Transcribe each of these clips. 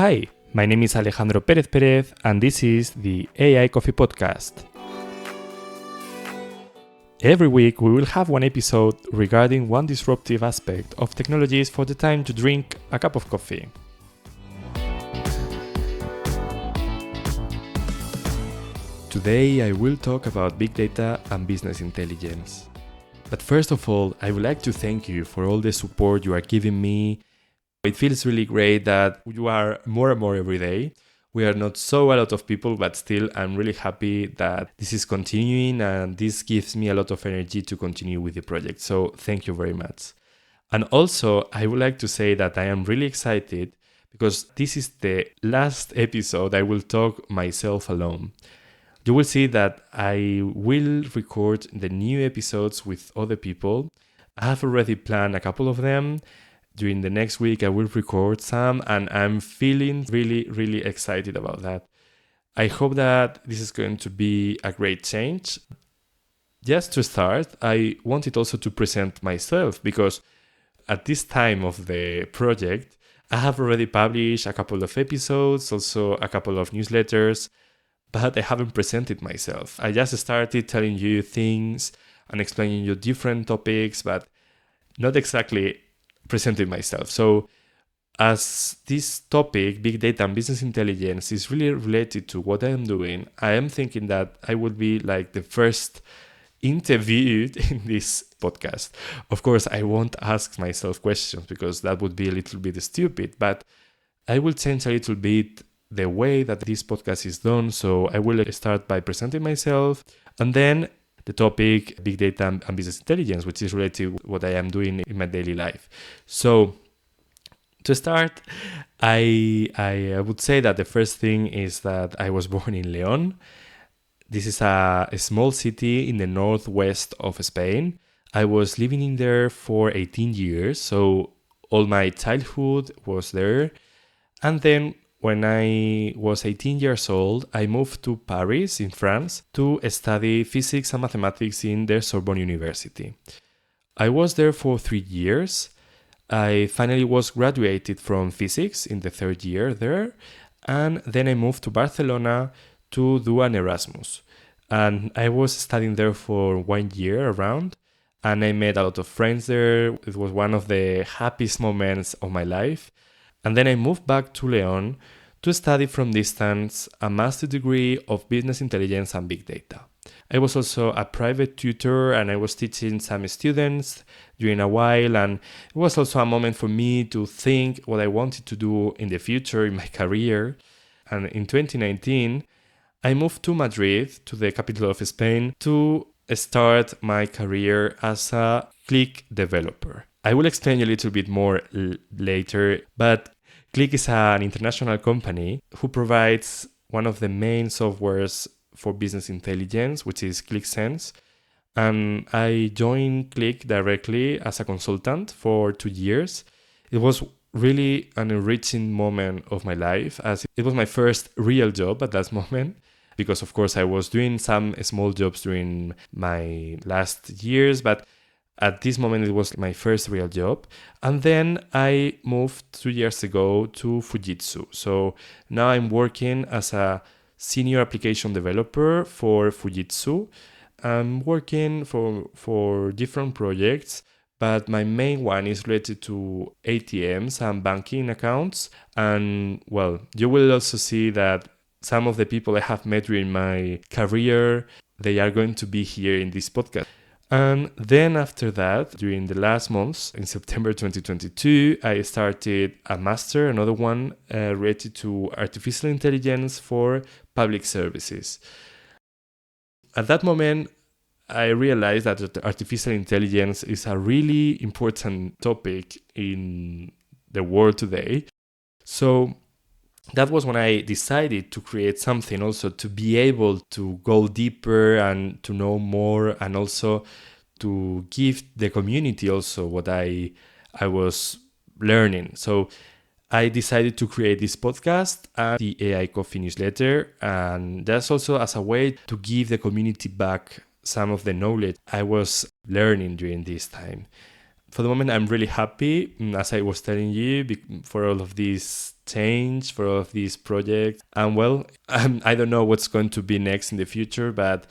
Hi, my name is Alejandro Pérez Pérez, and this is the AI Coffee Podcast. Every week, we will have one episode regarding one disruptive aspect of technologies for the time to drink a cup of coffee. Today, I will talk about big data and business intelligence. But first of all, I would like to thank you for all the support you are giving me. It feels really great that you are more and more every day. We are not a lot of people, but still I'm really happy that this is continuing, and this gives me a lot of energy to continue with the project. So thank you very much. And also, I would like to say that I am really excited because this is the last episode I will talk myself alone. You will see that I will record the new episodes with other people. I have already planned a couple of them. During the next week, I will record some, and I'm feeling really excited about that. I hope that this is going to be a great change. Just to start, I wanted also to present myself because at this time of the project, I have already published a couple of episodes, also a couple of newsletters, but I haven't presented myself. I just started telling you things and explaining you different topics, but not exactly presenting myself. So as this topic, big data and business intelligence, is really related to what I am doing, I am thinking that I would be like the first interviewed in this podcast. Of course, I won't ask myself questions because that would be a little bit stupid, but I will change a little bit the way that this podcast is done. So I will start by presenting myself, and then the topic, big data and business intelligence, which is related to what I am doing in my daily life. So to start, I would say that the first thing is that I was born in León. This is a small city in the northwest of Spain. I was living in there for 18 years, so all my childhood was there. And then when I was 18 years old, I moved to Paris in France to study physics and mathematics in the Sorbonne University. I was there for 3 years. I finally was graduated from physics in the third year there, and then I moved to Barcelona to do an Erasmus. And I was studying there for 1 year around, and I made a lot of friends there. It was one of the happiest moments of my life. And then I moved back to León to study from distance a master's degree of business intelligence and big data. I was also a private tutor, and I was teaching some students during a while, and it was also a moment for me to think what I wanted to do in the future in my career. And in 2019, I moved to Madrid, to the capital of Spain, to start my career as a Qlik developer. I will explain you a little bit more later, but Qlik is an international company who provides one of the main softwares for business intelligence, which is QlikSense. And I joined Qlik directly as a consultant for 2 years. It was really an enriching moment of my life, as it was my first real job at that moment. Because of course I was doing some small jobs during my last years, but at this moment, it was my first real job. And then I moved 2 years ago to Fujitsu. So now I'm working as a senior application developer for Fujitsu. I'm working for different projects, but my main one is related to ATMs and banking accounts. And well, you will also see that some of the people I have met during my career, they are going to be here in this podcast. And then after that, during the last months, in September 2022, I started a master, another one related to artificial intelligence for public services. At that moment, I realized that artificial intelligence is a really important topic in the world today. So that was when I decided to create something also to be able to go deeper and to know more, and also to give the community also what I was learning. So I decided to create this podcast and the AI Coffee newsletter, and that's also as a way to give the community back some of the knowledge I was learning during this time. for the moment, I'm really happy, as I was telling you, for all of this change, for all of these projects. And well, I don't know what's going to be next in the future, but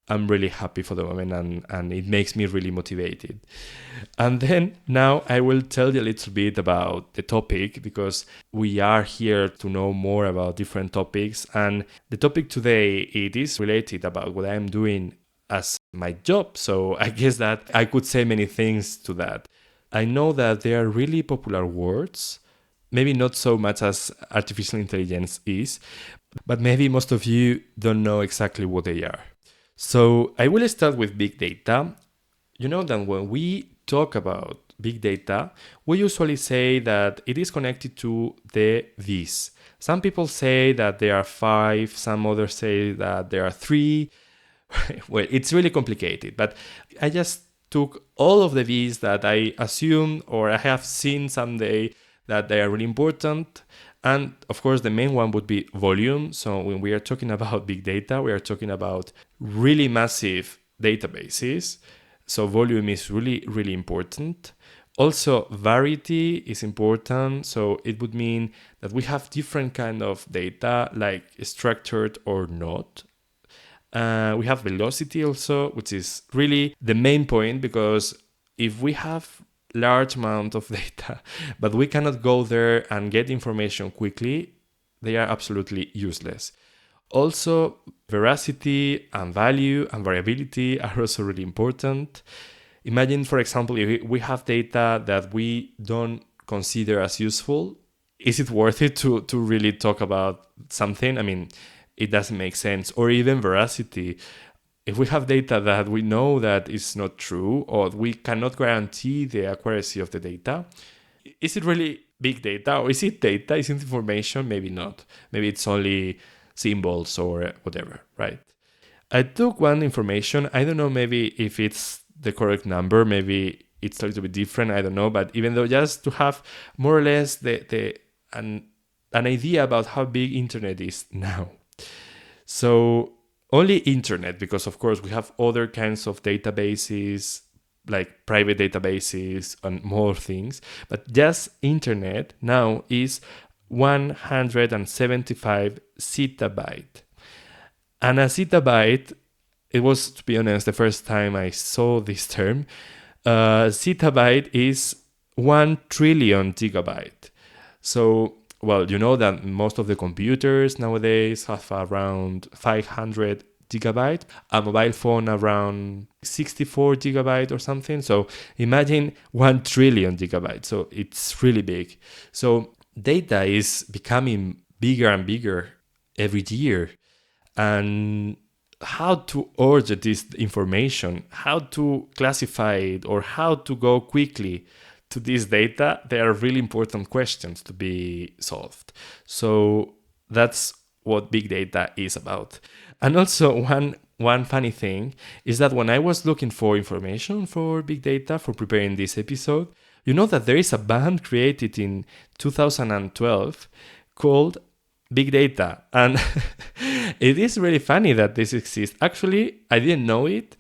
I'm really happy for the moment, and it makes me really motivated. And then now I will tell you a little bit about the topic, because we are here to know more about different topics. And the topic today, it is related about what I'm doing as my job. So I guess that I could say many things to that. I know that they are really popular words, maybe not so much as artificial intelligence is, but maybe most of you don't know exactly what they are. So I will start with big data. You know that when we talk about big data, we usually say that it is connected to the V's. Some people say that there are 5, some others say that there are 3. Well, it's really complicated, but I just took all of the V's that I assume or I have seen someday that they are really important. And of course, the main one would be volume. So when we are talking about big data, we are talking about really massive databases. So volume is really, really important. Also, variety is important. So it would mean that we have different kind of data, like structured or not. We have velocity also, which is really the main point, because if we have large amount of data, but we cannot go there and get information quickly, they are absolutely useless. Also, veracity and value and variability are also really important. Imagine, for example, if we have data that we don't consider as useful, is it worth it to really talk about something? I mean, it doesn't make sense. Or even veracity. If we have data that we know that is not true, or we cannot guarantee the accuracy of the data, is it really big data? Or is it data? Is it information? Maybe not. Maybe it's only symbols or whatever, right? I took one information. I don't know maybe if it's the correct number. Maybe it's a little bit different. I don't know. But even though, just to have more or less an idea about how big internet is now. So only internet, because of course we have other kinds of databases, like private databases and more things, but just internet now is 175 zettabyte. And a zettabyte, it was, to be honest, the first time I saw this term. Zettabyte is 1 trillion gigabyte. So, well, you know that most of the computers nowadays have around 500 gigabyte, a mobile phone around 64 gigabyte or something. So imagine 1 trillion gigabyte. So it's really big. So data is becoming bigger and bigger every year. And how to order this information, how to classify it, or how to go quickly to this data, they are really important questions to be solved. So that's what big data is about. And also one funny thing is that when I was looking for information for big data for preparing this episode, you know that there is a band created in 2012 called Big Data. And it is really funny that this exists. Actually, I didn't know it.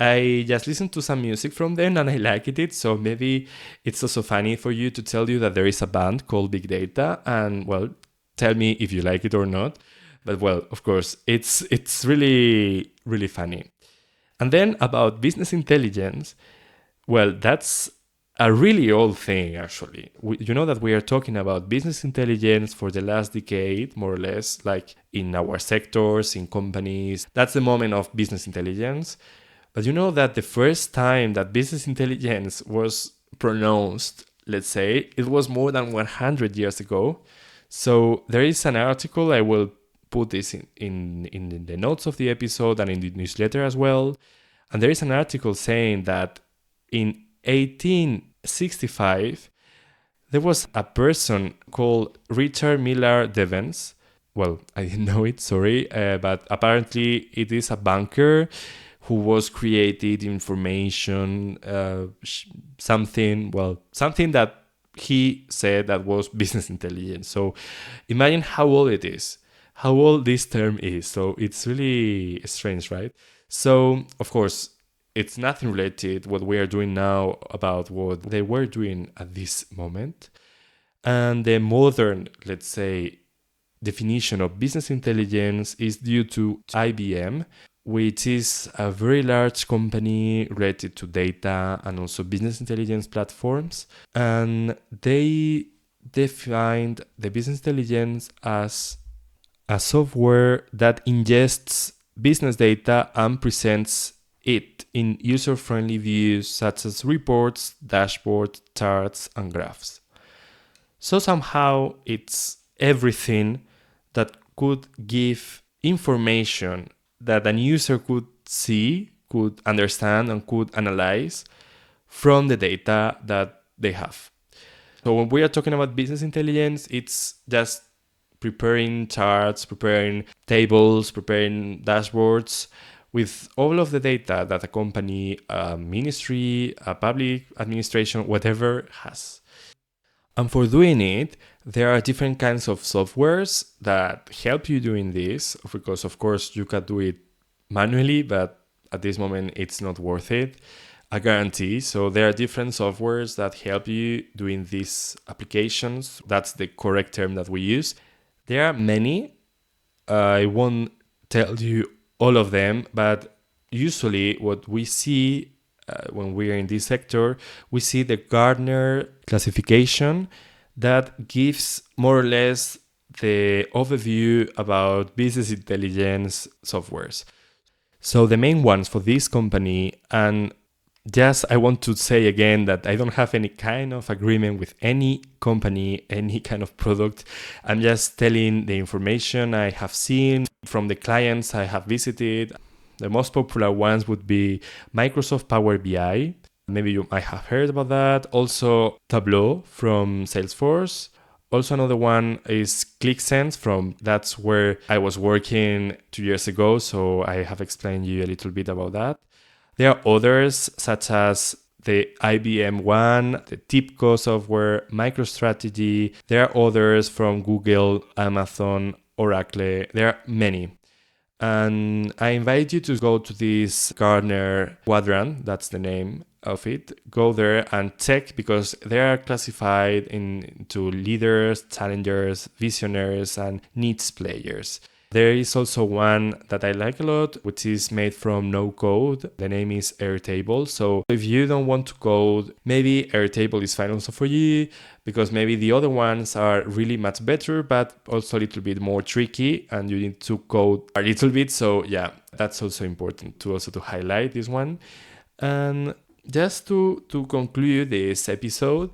I just listened to some music from them and I liked it. So maybe it's also funny for you to tell you that there is a band called Big Data. And well, tell me if you like it or not. But well, of course, it's really, really funny. And then about business intelligence, well, that's a really old thing, actually. You know that we are talking about business intelligence for the last decade, more or less, like in our sectors, in companies. That's the moment of business intelligence. But you know that the first time that business intelligence was pronounced, let's say, it was more than 100 years ago. So there is an article, I will put this in the notes of the episode and in the newsletter as well. And there is an article saying that in 1865, there was a person called Richard Miller Devens. Well, I didn't know it, sorry, but apparently it is a banker who was created information, something that he said that was business intelligence. So imagine how old it is, how old this term is. So it's really strange, right? So, of course, It's nothing related what we are doing now about what they were doing at this moment. And the modern, let's say, definition of business intelligence is due to IBM, which is a very large company related to data and also business intelligence platforms. And they defined the business intelligence as a software that ingests business data and presents it in user-friendly views such as reports, dashboards, charts, and graphs. So somehow it's everything that could give information that a user could see, could understand, and could analyze from the data that they have. So when we are talking about business intelligence, it's just preparing charts, preparing tables, preparing dashboards with all of the data that a company, a ministry, a public administration, whatever has. And for doing it, there are different kinds of softwares that help you doing this, because of course you can do it manually, but at this moment it's not worth it. I guarantee. So there are different softwares that help you doing these applications. That's the correct term that we use. There are many. I won't tell you all of them, but usually what we see when we are in this sector, we see the Gartner classification that gives more or less the overview about business intelligence softwares. So the main ones for this company, and just I want to say again that I don't have any kind of agreement with any company, any kind of product. I'm just telling the information I have seen from the clients I have visited. The most popular ones would be Microsoft Power BI. Maybe you might have heard about that. Also Tableau from Salesforce. Also another one is ClickSense that's where I was working 2 years ago. So I have explained you a little bit about that. There are others such as the IBM one, the TIBCO software, MicroStrategy. There are others from Google, Amazon, Oracle. There are many. And I invite you to go to this Gartner quadrant, that's the name of it. Go there and check, because they are classified into leaders, challengers, visionaries, and niche players. There is also one that I like a lot, which is made from no code. The name is Airtable. So if you don't want to code, maybe Airtable is fine also for you, because maybe the other ones are really much better, but also a little bit more tricky and you need to code a little bit. So yeah, that's also important to highlight this one. And just to conclude this episode,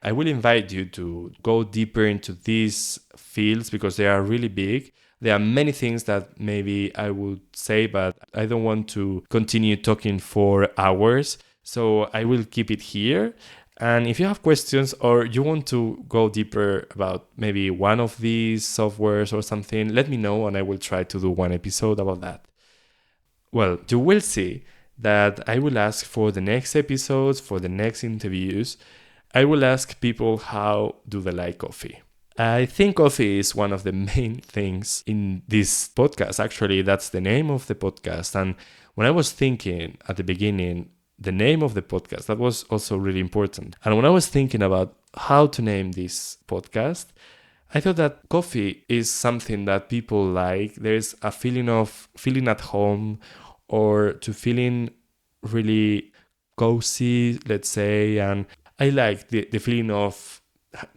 I will invite you to go deeper into these fields because they are really big. There are many things that maybe I would say, but I don't want to continue talking for hours. So I will keep it here. And if you have questions or you want to go deeper about maybe one of these softwares or something, let me know and I will try to do one episode about that. Well, you will see that I will ask for the next episodes, for the next interviews, I will ask people how do they like coffee. I think coffee is one of the main things in this podcast. Actually, that's the name of the podcast. And when I was thinking at the beginning, the name of the podcast, that was also really important. And when I was thinking about how to name this podcast, I thought that coffee is something that people like. There's a feeling of feeling at home or to feeling really cozy, let's say. And I like the feeling of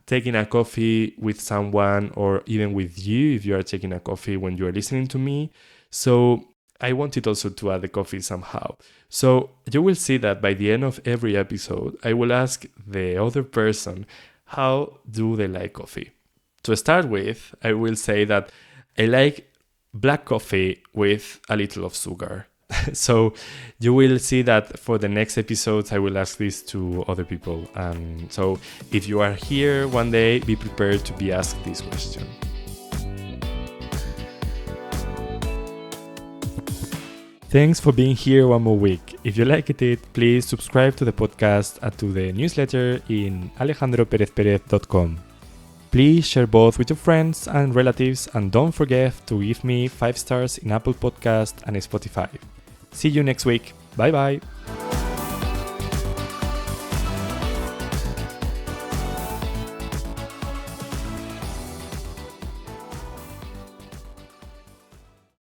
taking a coffee with someone or even with you if you are taking a coffee when you are listening to me. So I wanted also to add the coffee somehow. So you will see that by the end of every episode, I will ask the other person, how do they like coffee? To start with, I will say that I like black coffee with a little of sugar. So you will see that for the next episodes, I will ask this to other people. So if you are here one day, be prepared to be asked this question. Thanks for being here one more week. If you liked it, please subscribe to the podcast and to the newsletter in alejandroperezperez.com. Please share both with your friends and relatives and don't forget to give me 5 stars in Apple Podcast and Spotify. See you next week. Bye. Bye bye.